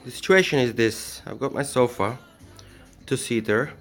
the situation is this. I've got my sofa, two-seater,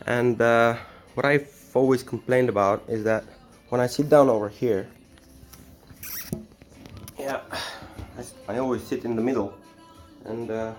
and what I've always complained about is that when I sit down over here, yeah, I always sit in the middle, and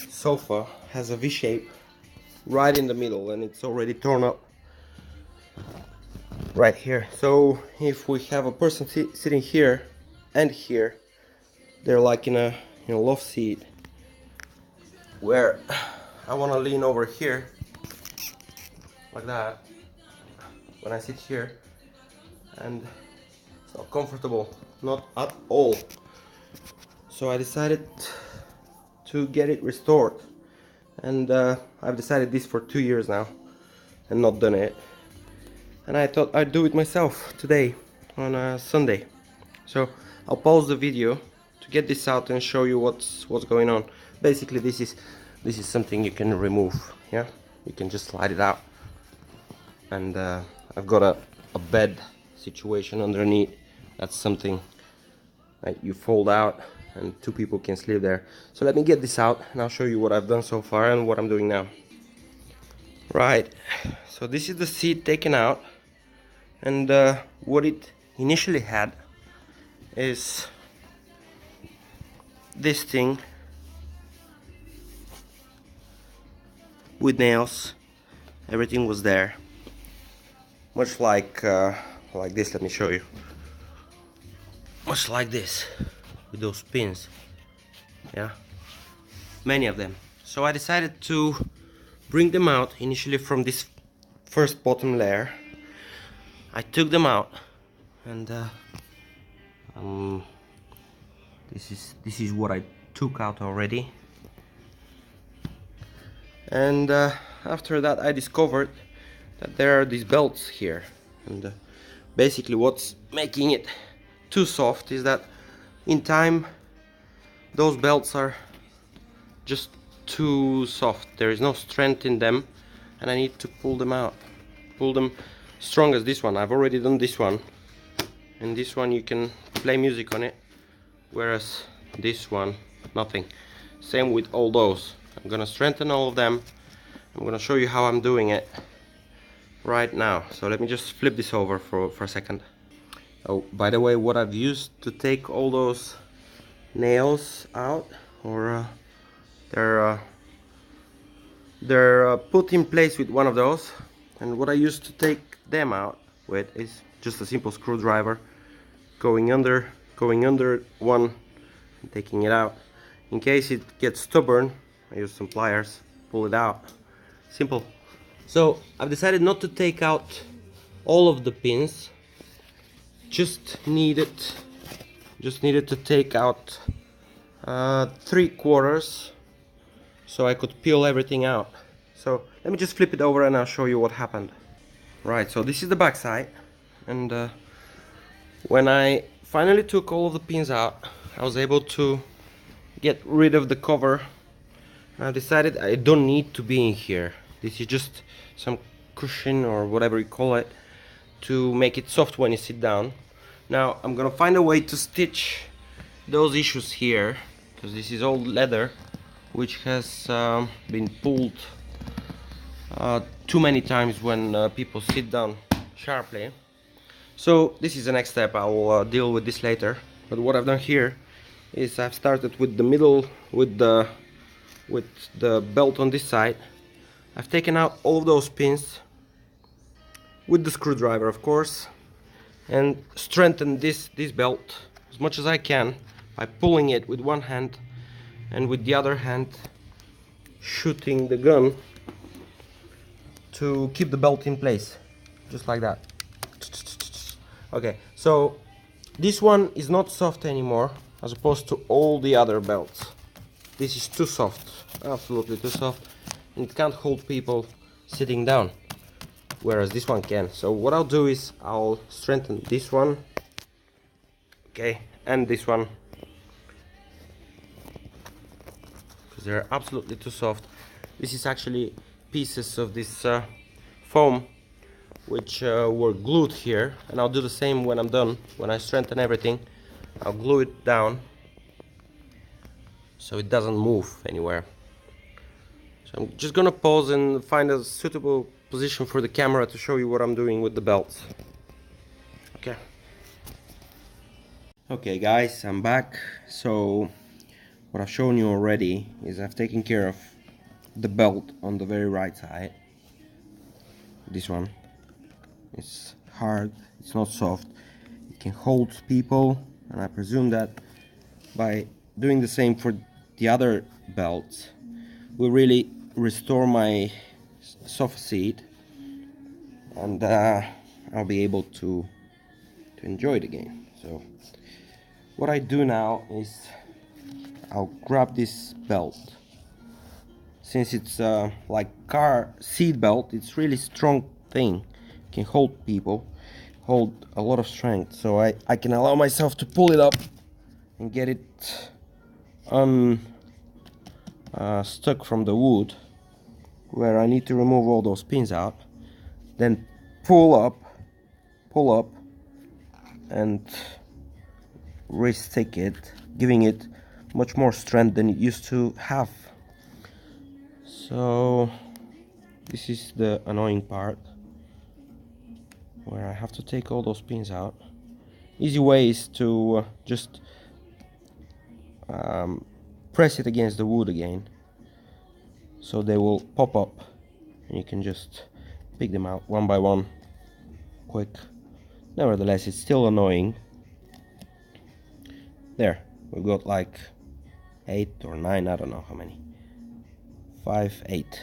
sofa has a V shape right in the middle, and it's already torn up right here. So if we have a person sitting here and here, they're like in a love seat, where I want to lean over here like that when I sit here, and it's not comfortable, not at all. So I decided to get it restored, and I've decided this for 2 years now and not done it, and I thought I'd do it myself today on a Sunday. So I'll pause the video to get this out and show you what's going on. Basically this is something you can remove. Yeah, you can just slide it out, and I've got a bed situation underneath. That's something that you fold out and 2 people can sleep there. So let me get this out and I'll show you what I've done so far and what I'm doing now. Right, so this is the seat taken out, and what it initially had is this thing with nails. Everything was there, much like this. Let me show you. Much like this, with those pins. Yeah, many of them. So I decided to bring them out initially from this first bottom layer. I took them out, and this is what I took out already. And after that I discovered that there are these belts here, and basically what's making it too soft is that in time those belts are just too soft. There is no strength in them, and I need to pull them out, pull them strong as this one. I've already done this one, and this one you can play music on it, whereas this one nothing. Same with all those. I'm gonna strengthen all of them. I'm gonna show you how I'm doing it right now. So let me just flip this over for a second. Oh, by the way, what I've used to take all those nails out, or they're put in place with one of those, and what I used to take them out with is just a simple screwdriver, going under one and taking it out. In case it gets stubborn, I use some pliers, pull it out. Simple. So I've decided not to take out all of the pins, just needed to take out 3/4, so I could peel everything out. So let me just flip it over and I'll show you what happened. Right, so this is the back side, and when I finally took all of the pins out, I was able to get rid of the cover. I decided I don't need to be in here. This is just some cushion or whatever you call it to make it soft when you sit down. Now I'm gonna find a way to stitch those issues here, because this is old leather which has been pulled too many times when people sit down sharply. So this is the next step. I'll deal with this later. But what I've done here is I've started with the middle, with the belt on this side. I've taken out all of those pins with the screwdriver, of course, and strengthened this belt as much as I can by pulling it with one hand and with the other hand shooting the gun to keep the belt in place, just like that. Okay, so this one is not soft anymore as opposed to all the other belts. This is too soft, absolutely too soft, and it can't hold people sitting down, whereas this one can. So what I'll do is I'll strengthen this one, okay, and this one, because they're absolutely too soft. This is actually pieces of this foam which were glued here, and I'll do the same when I'm done. When I strengthen everything, I'll glue it down so it doesn't move anywhere. So I'm just gonna pause and find a suitable position for the camera to show you what I'm doing with the belts. Okay. Okay guys, I'm back. So what I've shown you already is I've taken care of the belt on the very right side. This one. It's hard, it's not soft. It can hold people, and I presume that by doing the same for the other belts will really restore my sofa seat, and I'll be able to enjoy it again. So what I do now is I'll grab this belt. Since it's like car seat belt, it's really strong thing. It can hold people, hold a lot of strength. So I can allow myself to pull it up and get it stuck from the wood, where I need to remove all those pins out, then pull up, and re-stick it, giving it much more strength than it used to have. So this is the annoying part, where I have to take all those pins out. Easy way is to just press it against the wood again, so they will pop up and you can just pick them out one by one, quick. Nevertheless, it's still annoying. There, we've got like 8 or 9, I don't know how many. 5, 8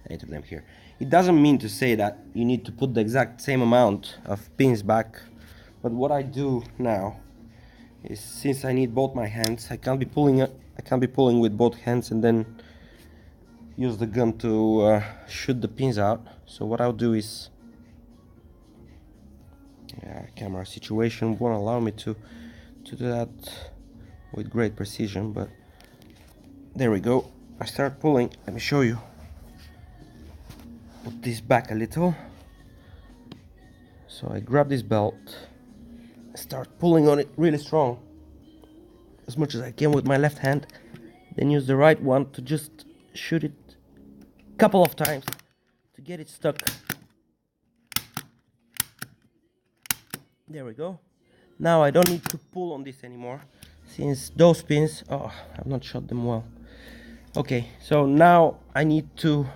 of them here. It doesn't mean to say that you need to put the exact same amount of pins back, but what I do now is, since I need both my hands, I can't be pulling with both hands and then use the gun to shoot the pins out. So what I'll do is, camera situation won't allow me to do that with great precision, but there we go. I start pulling. Let me show you. Put this back a little. So I grab this belt, start pulling on it really strong, as much as I can with my left hand, then use the right one to just shoot it a couple of times to get it stuck. There we go. Now I don't need to pull on this anymore, since those pins, I've not shot them well. Okay, so now I need to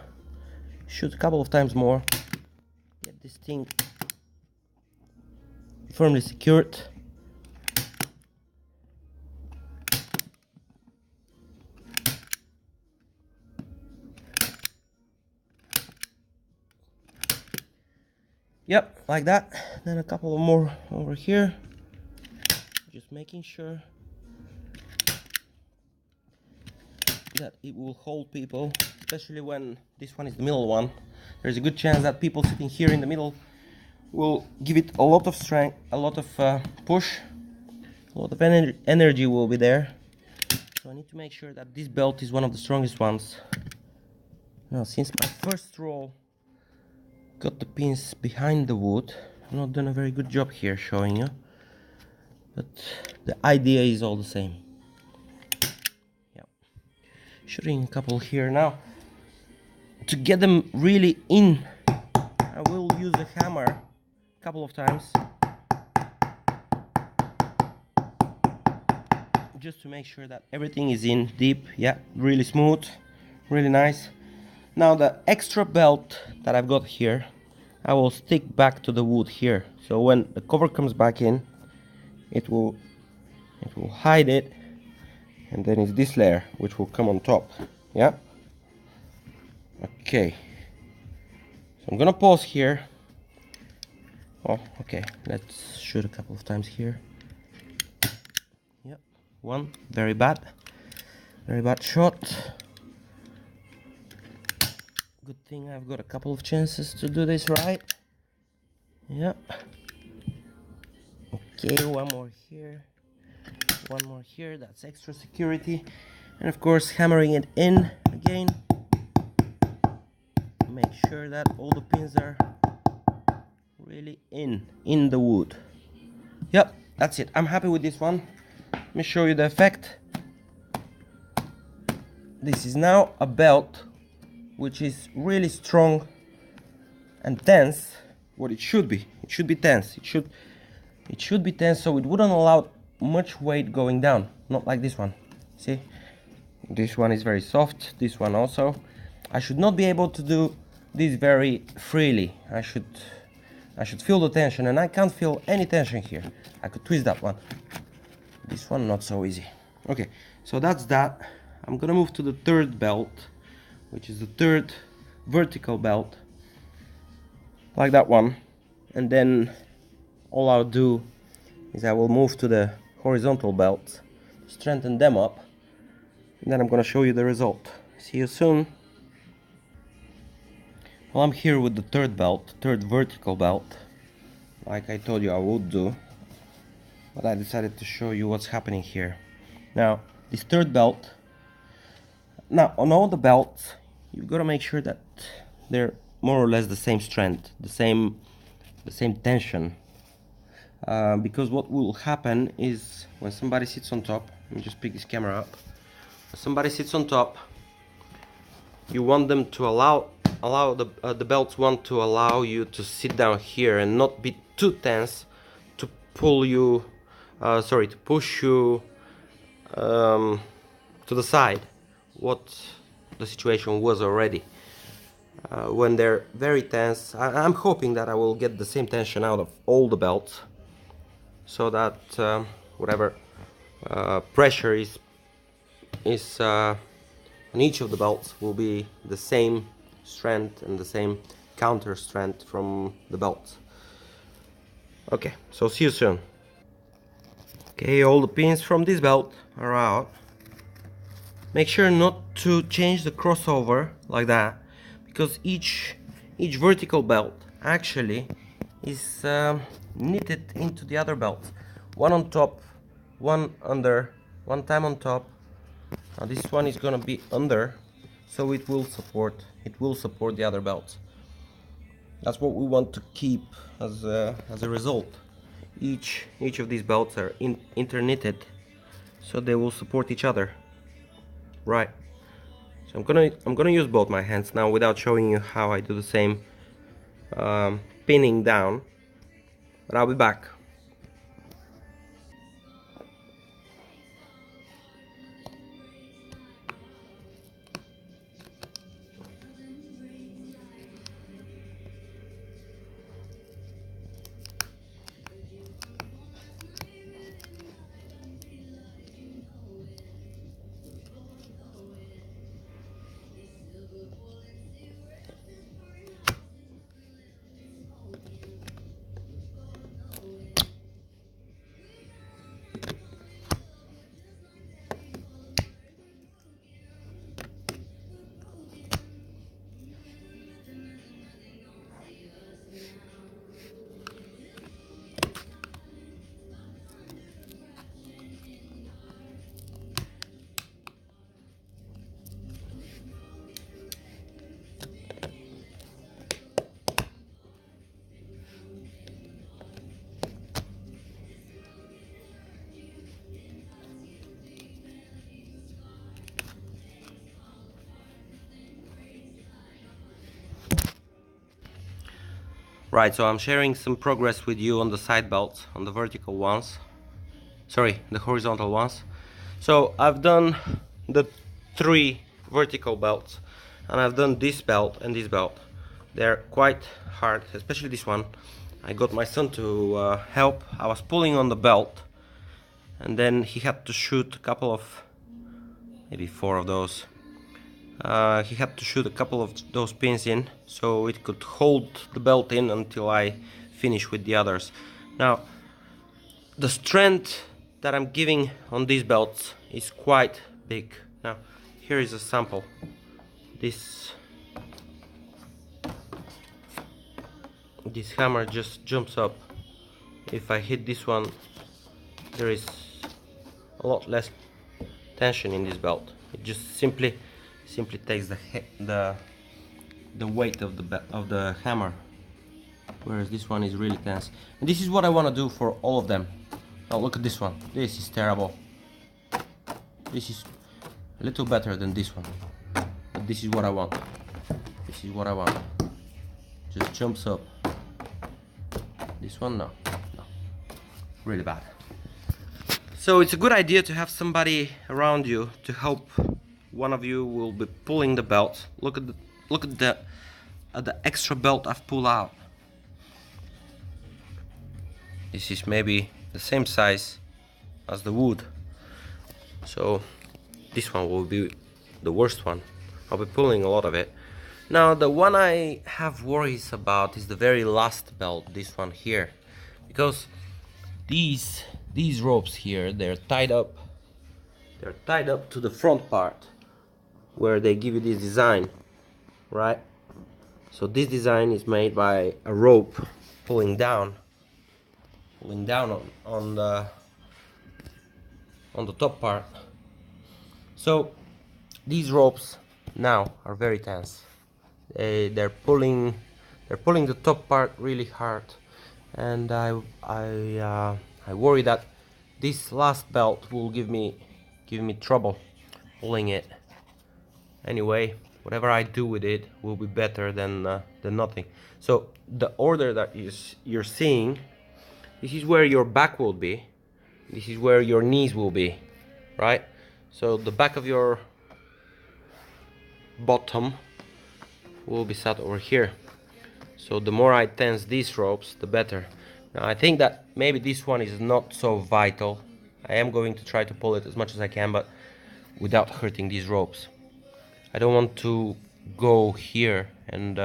shoot a couple of times more, get this thing firmly secured. Yep, like that. Then a couple of more over here, just making sure that it will hold people, especially when this one is the middle one. There's a good chance that people sitting here in the middle will give it a lot of strength, a lot of push, a lot of energy will be there. So I need to make sure that this belt is one of the strongest ones. Now, since my first roll got the pins behind the wood, I've not done a very good job here showing you, but the idea is all the same. Yep. Shooting a couple here now. To get them really in, I will use a hammer a couple of times, just to make sure that everything is in deep. Yeah, really smooth, really nice. Now the extra belt that I've got here, I will stick back to the wood here, so when the cover comes back in, it will hide it, and then it's this layer which will come on top. Yeah. Okay. So I'm gonna pause here. Oh, okay. Let's shoot a couple of times here. Yep. One very bad shot. Good thing I've got a couple of chances to do this right. Yep. Okay, one more here. One more here, that's extra security. And of course, hammering it in again. Make sure that all the pins are really in the wood. Yep, that's it. I'm happy with this one. Let me show you the effect. this is now a belt which is really strong and tense. What it should be. It should be tense. It should be tense, so it wouldn't allow much weight going down. Not like this one. See? This one is very soft. This one also. I should not be able to do this very freely. I should feel the tension, and I can't feel any tension here. I could twist that one. This one not so easy. Okay, so that's that. I'm gonna move to the third belt, which is the third vertical belt, like that one. And then all I'll do is I will move to the horizontal belts, strengthen them up, and then I'm gonna show you the result. See you soon. Well, I'm here with the third belt, third vertical belt, like I told you I would do, but I decided to show you what's happening here. Now, this third belt, now on all the belts, you've got to make sure that they're more or less the same strength, the same tension, because what will happen is when somebody sits on top, let me just pick this camera up. When somebody sits on top, you want them to allow the belts want to allow you to sit down here and not be too tense to pull you, to push you to the side, what the situation was already. When they're very tense, I'm hoping that I will get the same tension out of all the belts, so that whatever pressure is on each of the belts will be the same strength and the same counter strength from the belts. Okay, so see you soon. Okay, all the pins from this belt are out. Make sure not to change the crossover like that, because each vertical belt actually is knitted into the other belts. One on top, one under, one time on top. Now this one is gonna be under, so it will support the other belts. That's what we want to keep as a result. Each of these belts are interknitted, so they will support each other. Right. So I'm gonna use both my hands now without showing you how I do the same pinning down. But I'll be back. Right, so I'm sharing some progress with you on the side belts, on the vertical ones. Sorry, the horizontal ones. So I've done the 3 vertical belts, and I've done this belt and this belt. They're quite hard, especially this one. I got my son to help. I was pulling on the belt, and then he had to shoot a couple of, maybe 4 of those. He had to shoot a couple of those pins in, so it could hold the belt in until I finish with the others. Now, the strength that I'm giving on these belts is quite big. Now, here is a sample. This hammer just jumps up. If I hit this one, there is a lot less tension in this belt. It just simply takes the weight of the hammer, whereas this one is really tense. And this is what I want to do for all of them. Now look at this one. This is terrible. This is a little better than this one, but this is what I want. This is what I want. Just jumps up. This one, no, really bad. So it's a good idea to have somebody around you to help. One of you will be pulling the belt. Look at the extra belt I've pulled out. This is maybe the same size as the wood. So this one will be the worst one. I'll be pulling a lot of it. Now the one I have worries about is the very last belt, this one here, because these ropes here, they're tied up to the front part where they give you this design, right? So this design is made by a rope pulling down on the top part. So these ropes now are very tense. They're pulling the top part really hard, and I worry that this last belt will give me trouble pulling it. Anyway, whatever I do with it will be better than nothing. So the order that you're seeing, this is where your back will be, this is where your knees will be, right? So the back of your bottom will be sat over here. So the more I tense these ropes, the better. Now I think that maybe this one is not so vital. I am going to try to pull it as much as I can, but without hurting these ropes. I don't want to go here and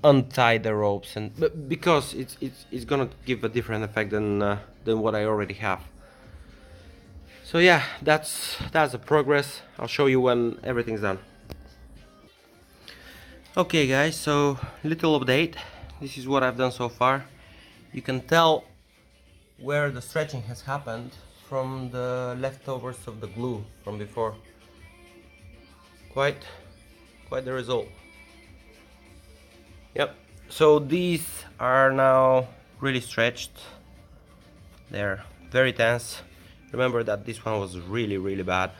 untie the ropes, and because it's gonna give a different effect than what I already have. So yeah, that's the progress. I'll show you when everything's done. Okay guys, so little update. This is what I've done so far. You can tell where the stretching has happened from the leftovers of the glue from before. Quite the result. Yep. So these are now really stretched. They're very tense. Remember that this one was really bad.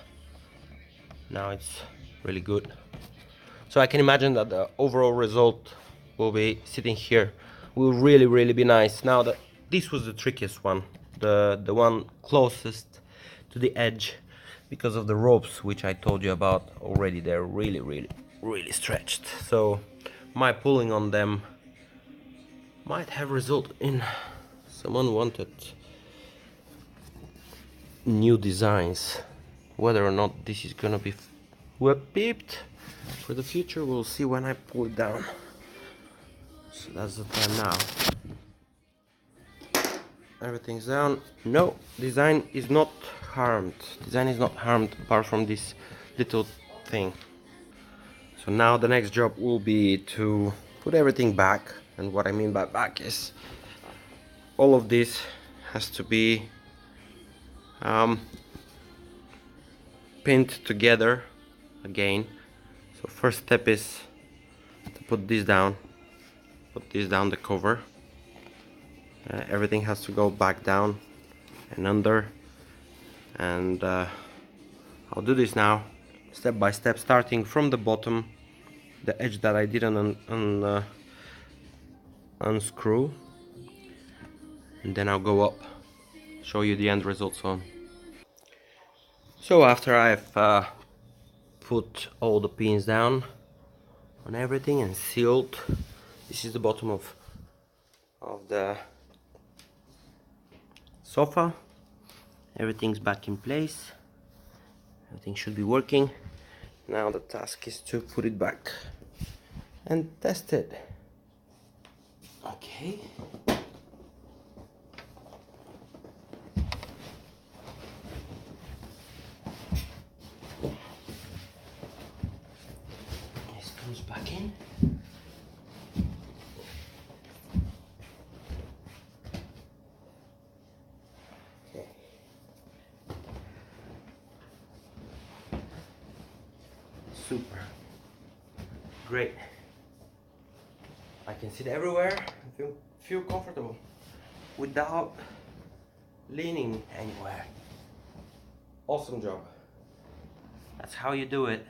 Now it's really good. So I can imagine that the overall result will be sitting here. Will really be nice. Now that this was the trickiest one, the one closest to the edge, because of the ropes which I told you about already. They're really stretched. So my pulling on them might have resulted in some unwanted new designs. Whether or not this is gonna be web beeped for the future, we'll see when I pull it down. So that's the time now. Everything's down. No, design is not harmed. Design is not harmed apart from this little thing. So now the next job will be to put everything back, and what I mean by back is all of this has to be pinned together again. So first step is to put this down, the cover. Everything has to go back down and under, and I'll do this now step by step, starting from the bottom, the edge that I didn't unscrew, and then I'll go up, show you the end result soon. So after I've put all the pins down on everything and sealed, this is the bottom of the sofa. Everything's back in place, everything should be working. Now the task is to put it back and test it. Okay. This comes back in. Okay. Super. Great. I can sit everywhere and feel comfortable without leaning anywhere. Awesome job. That's how you do it.